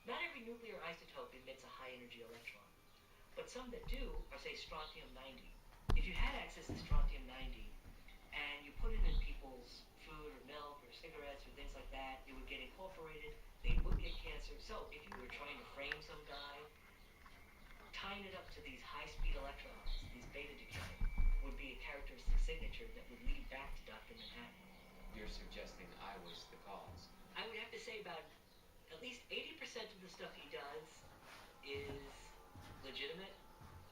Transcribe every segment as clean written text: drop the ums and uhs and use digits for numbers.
Not every nuclear isotope emits a high-energy electron, but some that do are, say, strontium-90. If you had access to strontium-90 and you put it in people's food or milk or cigarettes or things like that, it would get incorporated, they would get cancer. So if you were trying to frame some guy, tying it up to these high-speed electrons, these beta decay, would be a characteristic signature that would lead back to Dr. Manhattan. You're suggesting I was the cause. I would have to say about at least 80% of the stuff he does is legitimate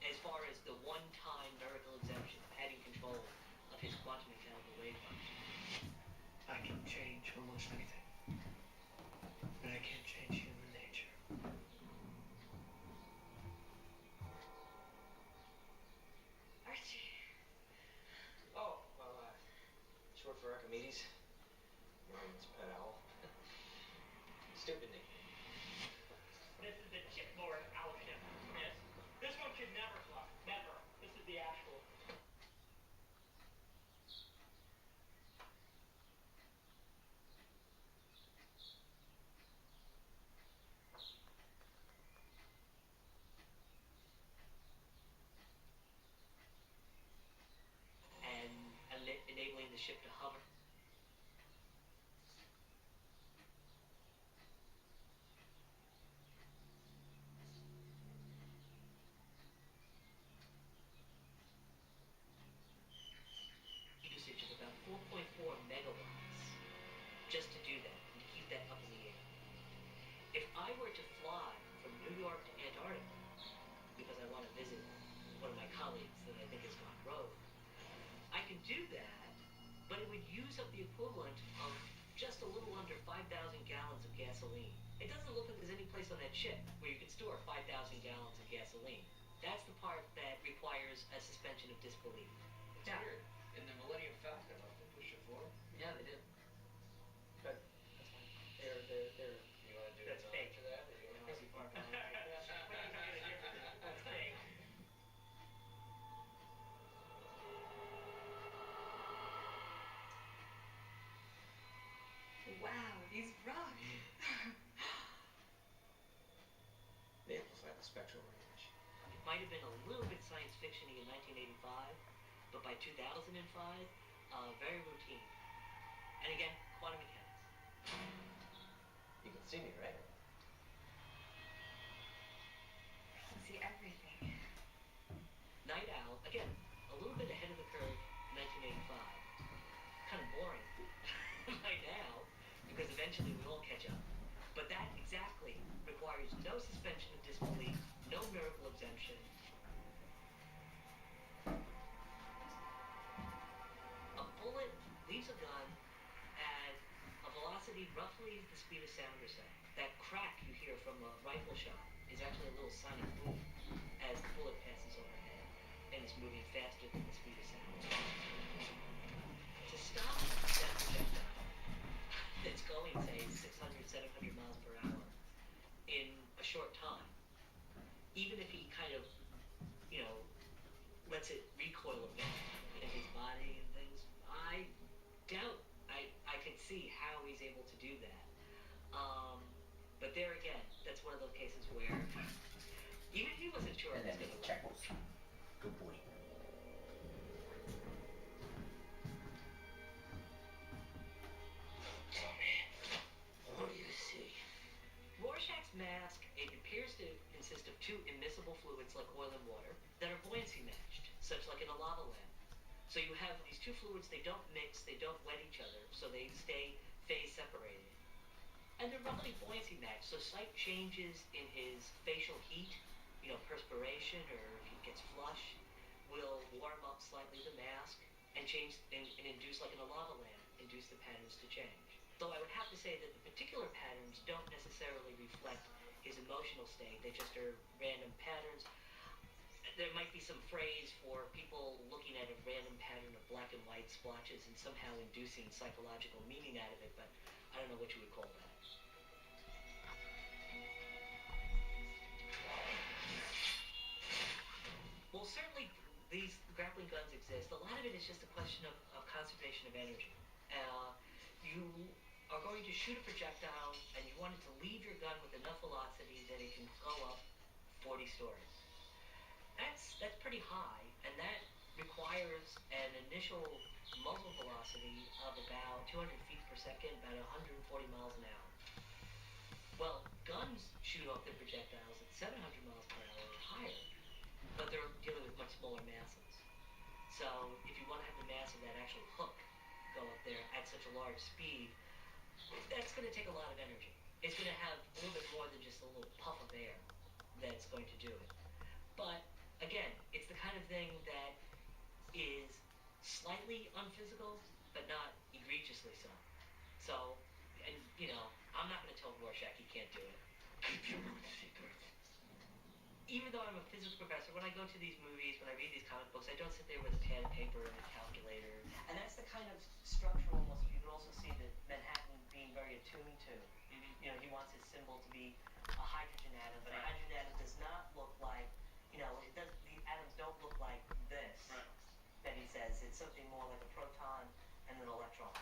as far as the one-time miracle exemption, having control of his quantum mechanical wave function. I can change almost anything, but I can't change human nature. Archie. Oh, well, short for Archimedes. Marion's pet owl. Stupid nickname. This is the chipboard owl ship. Yes. This one could never fly. Never. This is the actual. And enabling the ship to hover. Usage of about 4.4 megawatts just to do that and to keep that up in the air. If I were to fly from New York to Antarctica because I want to visit one of my colleagues that I think has gone rogue, I can do that, but it would use up the equivalent of just a little under 5,000 gallons of gasoline. It doesn't look like there's any place on that ship where you can store 5,000 gallons of gasoline. That's the part that requires a suspension of disbelief. It's weird. In the Millennium Falcon, don't they push it forward? Yeah, they do. But that's fine. They're. You want to do That's it fake. after that? Or you want to see part one? That's fake. Wow, these rocks. They amplify the spectral range. It might have been a little bit science fiction-y in 1985, but by 2005, very routine. And again, quantum mechanics. You can see me, right? I can see everything. Night Owl, again, a little bit ahead of the curve, 1985. Kind of boring by now, because eventually we all catch up. But that exactly requires no suspension of disbelief, no miracle exemption. A bullet leaves a gun at a velocity roughly the speed of sound or so. That crack you hear from a rifle shot is actually a little sonic boom as the bullet passes overhead, and it's moving faster than the speed of sound. To stop that projectile that's going, say, 600, 700 miles per hour in a short time, even if he kind of, lets it recoil a bit in his body and things, I doubt I can see how he's able to do that. But there again, that's one of those cases where even he wasn't sure And it then was going to check. work. Good boy. Oh man, what do you see? Rorschach's mask, it appears to consist of two immiscible fluids like oil and water that are buoyancy matched, such like in a lava lamp. So you have these two fluids, they don't mix, they don't wet each other, so they stay phase separated. And they're roughly buoyancy matched, so slight changes in his facial heat, perspiration, or if he gets flush, will warm up slightly the mask and change and induce, like in a lava lamp, induce the patterns to change. Though I would have to say that the particular patterns don't necessarily reflect his emotional state, they just are random patterns. There might be some phrase for people looking at a random pattern of black and white splotches and somehow inducing psychological meaning out of it, but I don't know what you would call that. Well, certainly these grappling guns exist. A lot of it is just a question of conservation of energy. You are are going to shoot a projectile and you want it to leave your gun with enough velocity that it can go up 40 stories. That's pretty high, and that requires an initial muzzle velocity of about 200 feet per second, about 140 miles an hour. Well, guns shoot off their projectiles at 700 miles per hour or higher, but they're dealing with much smaller masses. So if you want to have the mass of that actual hook go up there at such a large speed, that's going to take a lot of energy. It's going to have a little bit more than just a little puff of air that's going to do it. But again, it's the kind of thing that is slightly unphysical, but not egregiously so. So, and I'm not going to tell Rorschach he can't do it. Keep your own secret. Even though I'm a physics professor, when I go to these movies, when I read these comic books, I don't sit there with a pad of paper and a calculator. And that's the kind of structure almost you can also see that Manhattan being very attuned to. He wants his symbol to be a hydrogen atom, but a hydrogen atom does not look like, the atoms don't look like this. Right. That he says. It's something more like a proton and an electron.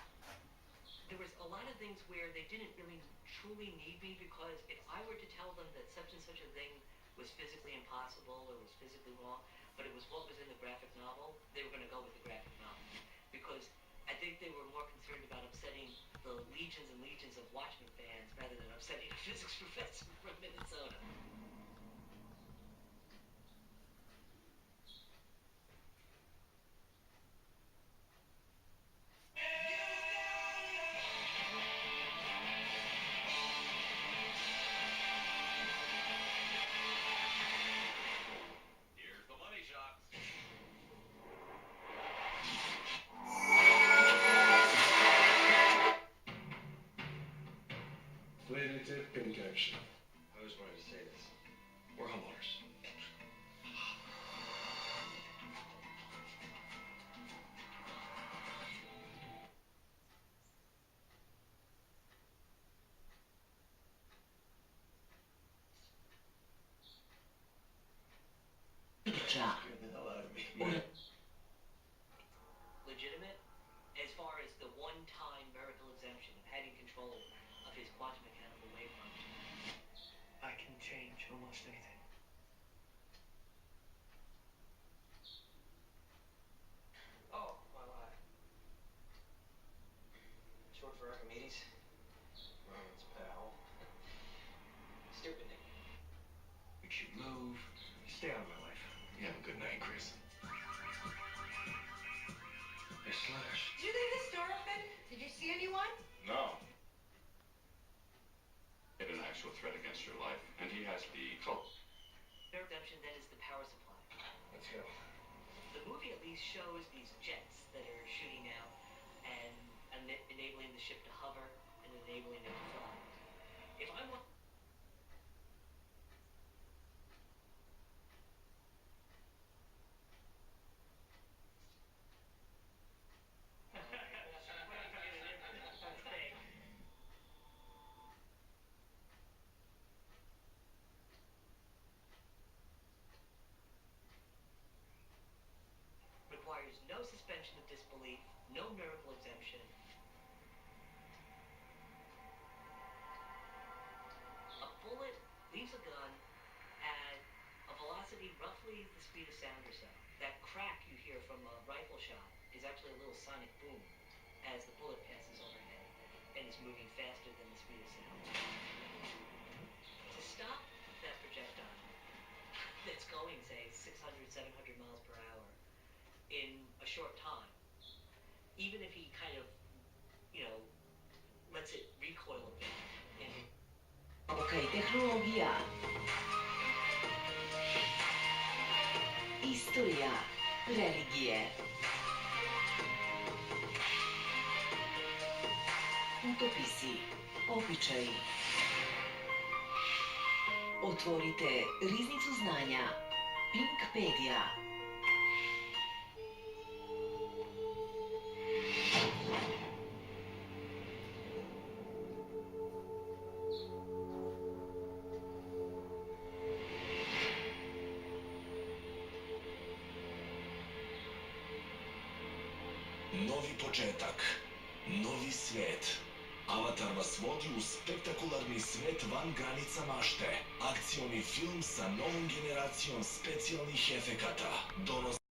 There was a lot of things where they didn't really truly need me, because if I were to tell them that such and such a thing was physically impossible or was physically wrong, but it was what was in the graphic novel, they were going to go with the graphic novel. Because I think they were more concerned about upsetting the legions and legions of Watchmen fans rather than upsetting a physics professor from Minnesota. Flative injection. I always wanted to say this. We're homeowners. Scared the hell out of me. Legitimate as far as the one-time miracle exemption of having control of his quantum mechanical wave function. I can change almost anything. Oh, well, short for Archimedes. Ronald's pal. Stupid name. We should move. Stay out of my life. You have a good night, Chris. Hey, Slash. Did you leave this door open? Did you see anyone? No. It is an actual threat against your life, and he has the cult. Exemption, that is the power supply. Let's go. The movie at least shows these jets that are shooting out and enabling the ship to hover and enabling it to fly. If I want... requires no suspension of disbelief, no miracle exemption. A bullet leaves a gun at a velocity roughly the speed of sound or so. That crack you hear from a rifle shot is actually a little sonic boom as the bullet passes overhead and is moving faster than the speed of sound. To stop that projectile that's going, say, 600, 700 miles per hour in a short time, even if he kind of, lets it recoil a bit. Technologia. Istorija religije. Utopisi, običaji. Otvorite riznicu znanja. Pinkpedia. Novi početak, novi svijet, Avatar vas vodi u spektakularni svet van granica mašte. Akcioni film sa novom generacijom specijalnih efekata. Donosi